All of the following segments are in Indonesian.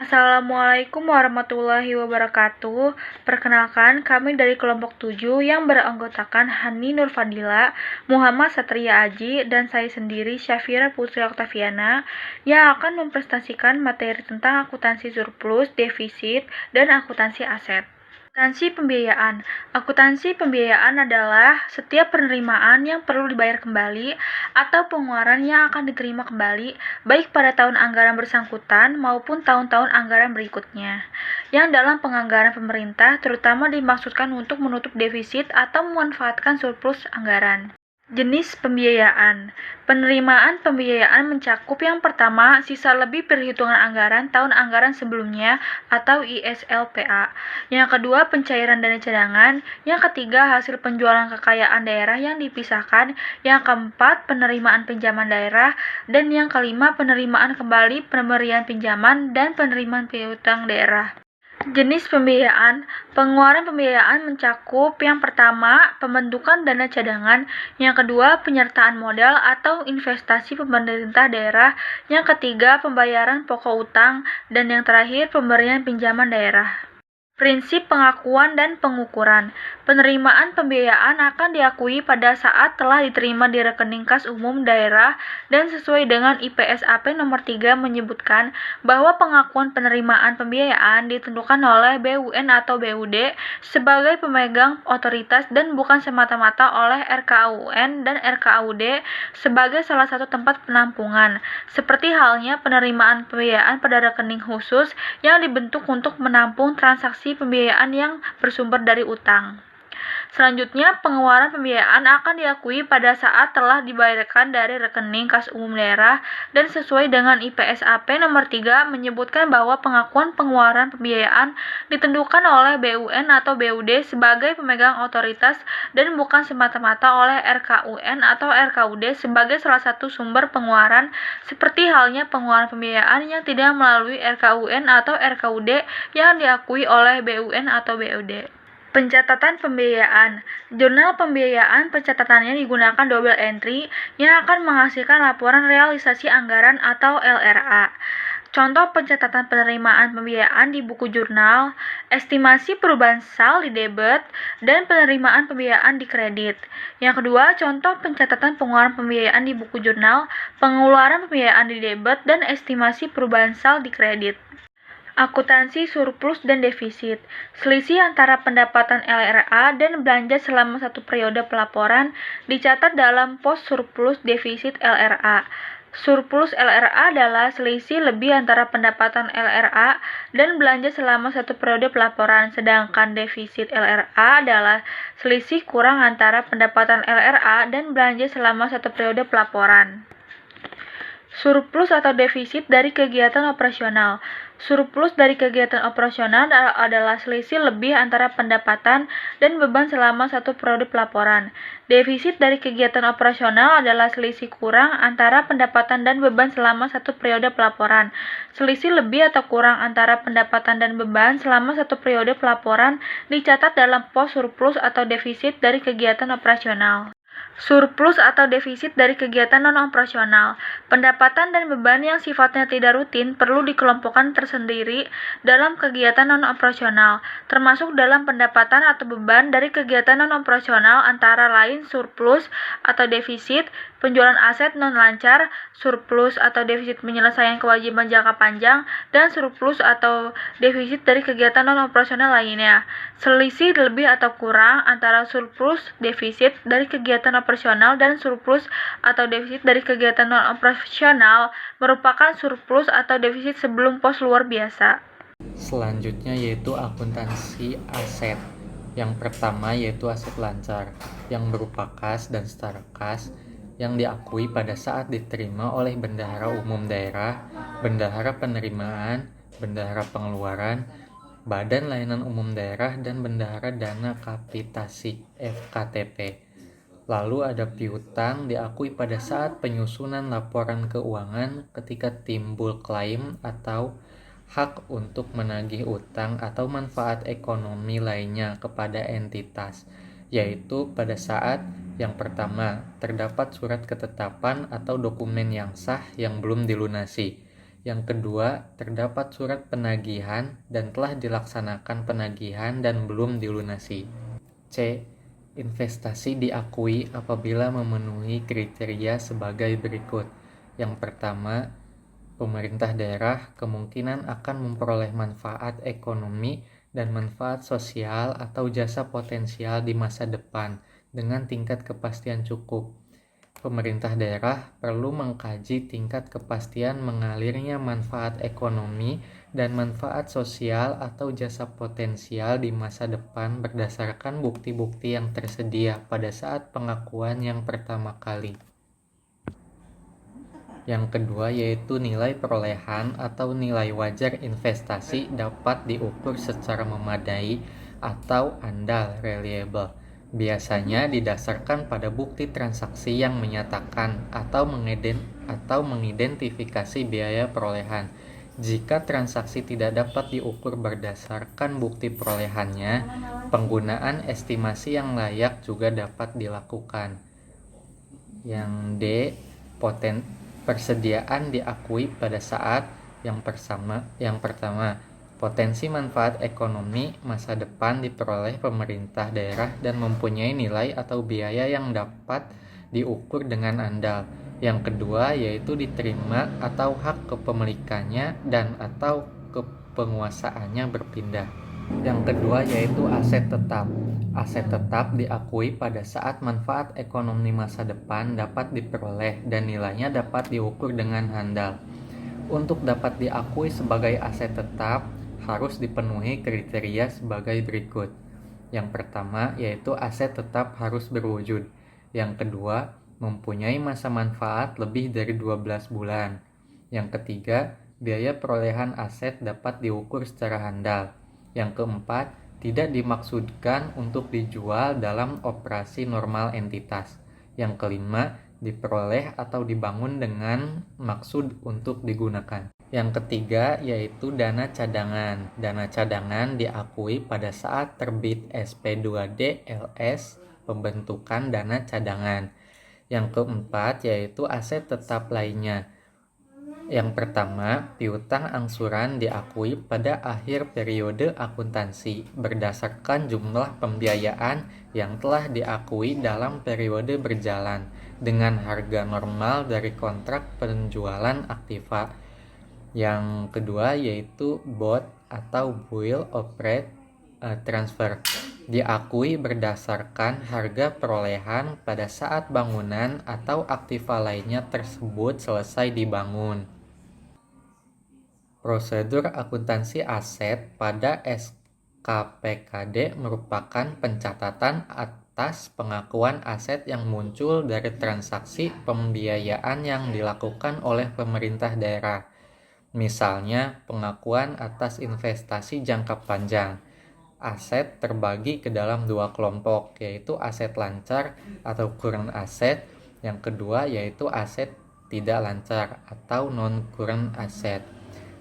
Assalamualaikum warahmatullahi wabarakatuh. Perkenalkan, kami dari kelompok 7 yang beranggotakan Hani Nurfadila, Muhammad Satria Aji, dan saya sendiri Syafira Putri Oktaviana yang akan mempresentasikan materi tentang akuntansi surplus, defisit, dan akuntansi aset. Akuntansi pembiayaan. Akuntansi pembiayaan adalah setiap penerimaan yang perlu dibayar kembali atau pengeluaran yang akan diterima kembali, baik pada tahun anggaran bersangkutan maupun tahun-tahun anggaran berikutnya, yang dalam penganggaran pemerintah terutama dimaksudkan untuk menutup defisit atau memanfaatkan surplus anggaran. Jenis pembiayaan. Penerimaan pembiayaan mencakup yang pertama, sisa lebih perhitungan anggaran tahun anggaran sebelumnya atau ISLPA. Yang kedua, pencairan dana cadangan. Yang ketiga, hasil penjualan kekayaan daerah yang dipisahkan. Yang keempat, penerimaan pinjaman daerah. Dan yang kelima, penerimaan kembali pemberian pinjaman dan penerimaan piutang daerah. Jenis pembiayaan. Pengeluaran pembiayaan mencakup yang pertama, pembentukan dana cadangan, yang kedua, penyertaan modal atau investasi pemerintah daerah, yang ketiga, pembayaran pokok utang, dan yang terakhir, pemberian pinjaman daerah. Prinsip pengakuan dan pengukuran. Penerimaan pembiayaan akan diakui pada saat telah diterima di rekening kas umum daerah dan sesuai dengan IPSAP nomor 3 menyebutkan bahwa pengakuan penerimaan pembiayaan ditentukan oleh BUN atau BUD sebagai pemegang otoritas dan bukan semata-mata oleh RKUN dan RKUD sebagai salah satu tempat penampungan, seperti halnya penerimaan pembiayaan pada rekening khusus yang dibentuk untuk menampung transaksi pembiayaan yang bersumber dari utang. Selanjutnya, pengeluaran pembiayaan akan diakui pada saat telah dibayarkan dari rekening kas umum daerah dan sesuai dengan IPSAP nomor 3 menyebutkan bahwa pengakuan pengeluaran pembiayaan ditentukan oleh BUN atau BUD sebagai pemegang otoritas dan bukan semata-mata oleh RKUN atau RKUD sebagai salah satu sumber pengeluaran, seperti halnya pengeluaran pembiayaan yang tidak melalui RKUN atau RKUD yang diakui oleh BUN atau BUD. Pencatatan pembiayaan. Jurnal pembiayaan pencatatannya digunakan double entry yang akan menghasilkan laporan realisasi anggaran atau LRA. Contoh pencatatan penerimaan pembiayaan di buku jurnal, estimasi perubahan sal di debit, dan penerimaan pembiayaan di kredit. Yang kedua, contoh pencatatan pengeluaran pembiayaan di buku jurnal, pengeluaran pembiayaan di debit, dan estimasi perubahan sal di kredit. Akuntansi surplus dan defisit. Selisih antara pendapatan LRA dan belanja selama satu periode pelaporan dicatat dalam pos surplus defisit LRA. Surplus LRA adalah selisih lebih antara pendapatan LRA dan belanja selama satu periode pelaporan, sedangkan defisit LRA adalah selisih kurang antara pendapatan LRA dan belanja selama satu periode pelaporan. Surplus atau defisit dari kegiatan operasional. Surplus dari kegiatan operasional adalah selisih lebih antara pendapatan dan beban selama satu periode pelaporan. Defisit dari kegiatan operasional adalah selisih kurang antara pendapatan dan beban selama satu periode pelaporan. Selisih lebih atau kurang antara pendapatan dan beban selama satu periode pelaporan dicatat dalam pos surplus atau defisit dari kegiatan operasional. Surplus atau defisit dari kegiatan non-operasional. Pendapatan dan beban yang sifatnya tidak rutin perlu dikelompokkan tersendiri dalam kegiatan non-operasional, termasuk dalam pendapatan atau beban dari kegiatan non-operasional antara lain surplus atau defisit, penjualan aset non-lancar, surplus atau defisit penyelesaian kewajiban jangka panjang, dan surplus atau defisit dari kegiatan non-operasional lainnya. Selisih lebih atau kurang antara surplus defisit dari kegiatan operasional dan surplus atau defisit dari kegiatan non-operasional merupakan surplus atau defisit sebelum pos luar biasa. Selanjutnya yaitu akuntansi aset. Yang pertama yaitu aset lancar, yang berupa kas dan setara kas, yang diakui pada saat diterima oleh bendahara umum daerah, bendahara penerimaan, bendahara pengeluaran, Badan Layanan Umum Daerah, dan Bendahara Dana Kapitasi (FKTP). Lalu ada piutang, diakui pada saat penyusunan laporan keuangan ketika timbul klaim atau hak untuk menagih utang atau manfaat ekonomi lainnya kepada entitas, yaitu pada saat yang pertama terdapat surat ketetapan atau dokumen yang sah yang belum dilunasi. Yang kedua, terdapat surat penagihan dan telah dilaksanakan penagihan dan belum dilunasi. C. Investasi diakui apabila memenuhi kriteria sebagai berikut. Yang pertama, pemerintah daerah kemungkinan akan memperoleh manfaat ekonomi dan manfaat sosial atau jasa potensial di masa depan dengan tingkat kepastian cukup. Pemerintah daerah perlu mengkaji tingkat kepastian mengalirnya manfaat ekonomi dan manfaat sosial atau jasa potensial di masa depan berdasarkan bukti-bukti yang tersedia pada saat pengakuan yang pertama kali. Yang kedua yaitu nilai perolehan atau nilai wajar investasi dapat diukur secara memadai atau andal reliable. Biasanya didasarkan pada bukti transaksi yang menyatakan atau mengidentifikasi biaya perolehan. Jika transaksi tidak dapat diukur berdasarkan bukti perolehannya, penggunaan estimasi yang layak juga dapat dilakukan. Yang D, persediaan diakui pada saat yang pertama, potensi manfaat ekonomi masa depan diperoleh pemerintah daerah dan mempunyai nilai atau biaya yang dapat diukur dengan andal. Yang kedua yaitu diterima atau hak kepemilikannya dan atau kepenguasaannya berpindah. Yang kedua yaitu aset tetap. Aset tetap diakui pada saat manfaat ekonomi masa depan dapat diperoleh dan nilainya dapat diukur dengan handal. Untuk dapat diakui sebagai aset tetap, harus dipenuhi kriteria sebagai berikut. Yang pertama yaitu aset tetap harus berwujud. Yang kedua, mempunyai masa manfaat lebih dari 12 bulan. Yang ketiga, biaya perolehan aset dapat diukur secara handal. Yang keempat, tidak dimaksudkan untuk dijual dalam operasi normal entitas. Yang kelima, diperoleh atau dibangun dengan maksud untuk digunakan. Yang ketiga yaitu dana cadangan. Dana cadangan diakui pada saat terbit SP2D LS pembentukan dana cadangan. Yang keempat yaitu aset tetap lainnya. Yang pertama, piutang angsuran diakui pada akhir periode akuntansi berdasarkan jumlah pembiayaan yang telah diakui dalam periode berjalan dengan harga normal dari kontrak penjualan aktiva. Yang kedua yaitu BOT atau Build Operate Transfer diakui berdasarkan harga perolehan pada saat bangunan atau aktiva lainnya tersebut selesai dibangun. Prosedur akuntansi aset pada SKPKD merupakan pencatatan atas pengakuan aset yang muncul dari transaksi pembiayaan yang dilakukan oleh pemerintah daerah. Misalnya, pengakuan atas investasi jangka panjang. Aset terbagi ke dalam dua kelompok, yaitu aset lancar atau current asset. Yang kedua yaitu aset tidak lancar atau non-current asset.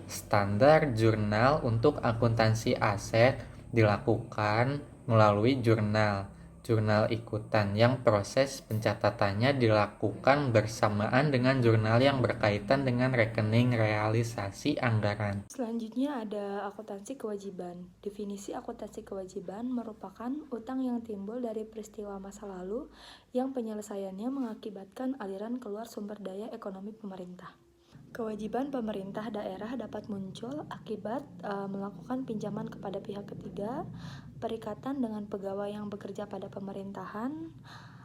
Standar jurnal untuk akuntansi aset dilakukan melalui jurnal ikutan yang proses pencatatannya dilakukan bersamaan dengan jurnal yang berkaitan dengan rekening realisasi anggaran. Selanjutnya ada akuntansi kewajiban. Definisi akuntansi kewajiban merupakan utang yang timbul dari peristiwa masa lalu yang penyelesaiannya mengakibatkan aliran keluar sumber daya ekonomi pemerintah. Kewajiban pemerintah daerah dapat muncul akibat melakukan pinjaman kepada pihak ketiga, perikatan dengan pegawai yang bekerja pada pemerintahan,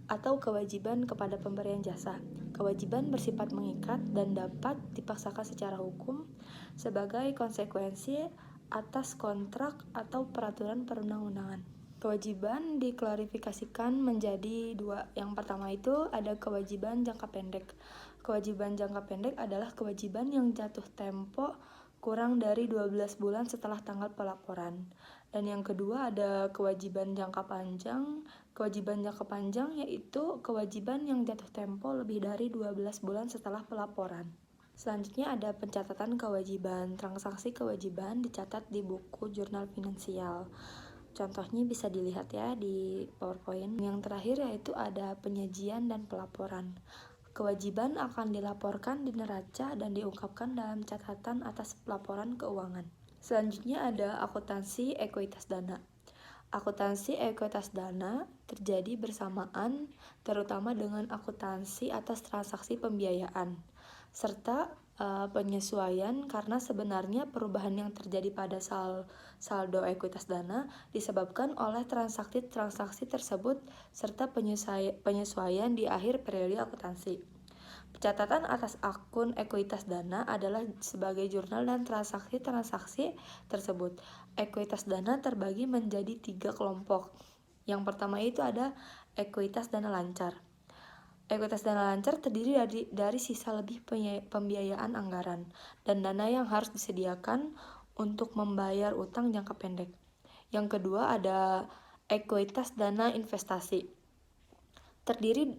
atau kewajiban kepada pemberian jasa. Kewajiban bersifat mengikat dan dapat dipaksakan secara hukum sebagai konsekuensi atas kontrak atau peraturan perundang-undangan. Kewajiban diklarifikasikan menjadi dua. Yang pertama itu ada kewajiban jangka pendek. Kewajiban jangka pendek adalah kewajiban yang jatuh tempo kurang dari 12 bulan setelah tanggal pelaporan. Dan yang kedua ada kewajiban jangka panjang. Kewajiban jangka panjang yaitu kewajiban yang jatuh tempo lebih dari 12 bulan setelah pelaporan. Selanjutnya ada pencatatan kewajiban. Transaksi kewajiban dicatat di buku jurnal finansial. Contohnya bisa dilihat ya di PowerPoint. Yang terakhir yaitu ada penyajian dan pelaporan. Kewajiban akan dilaporkan di neraca dan diungkapkan dalam catatan atas laporan keuangan. Selanjutnya ada akuntansi ekuitas dana. Akuntansi ekuitas dana terjadi bersamaan terutama dengan akuntansi atas transaksi pembiayaan serta penyesuaian karena sebenarnya perubahan yang terjadi pada saldo ekuitas dana disebabkan oleh transaksi tersebut serta penyesuaian di akhir periode akuntansi. Catatan atas akun ekuitas dana adalah sebagai jurnal dan transaksi-transaksi tersebut. Ekuitas dana terbagi menjadi 3 kelompok. Yang pertama itu ada ekuitas dana lancar. Ekuitas dana lancar terdiri dari sisa lebih pembiayaan anggaran dan dana yang harus disediakan untuk membayar utang jangka pendek. Yang kedua ada ekuitas dana investasi. Terdiri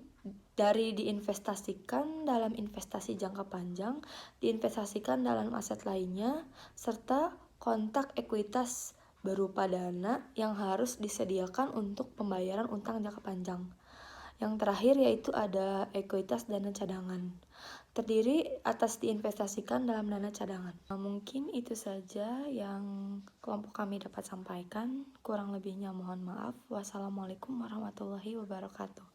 dari diinvestasikan dalam investasi jangka panjang, diinvestasikan dalam aset lainnya, serta kontak ekuitas berupa dana yang harus disediakan untuk pembayaran utang jangka panjang. Yang terakhir yaitu ada ekuitas dana cadangan. Terdiri atas diinvestasikan dalam dana cadangan. Mungkin itu saja yang kelompok kami dapat sampaikan. Kurang lebihnya mohon maaf. Wassalamualaikum warahmatullahi wabarakatuh.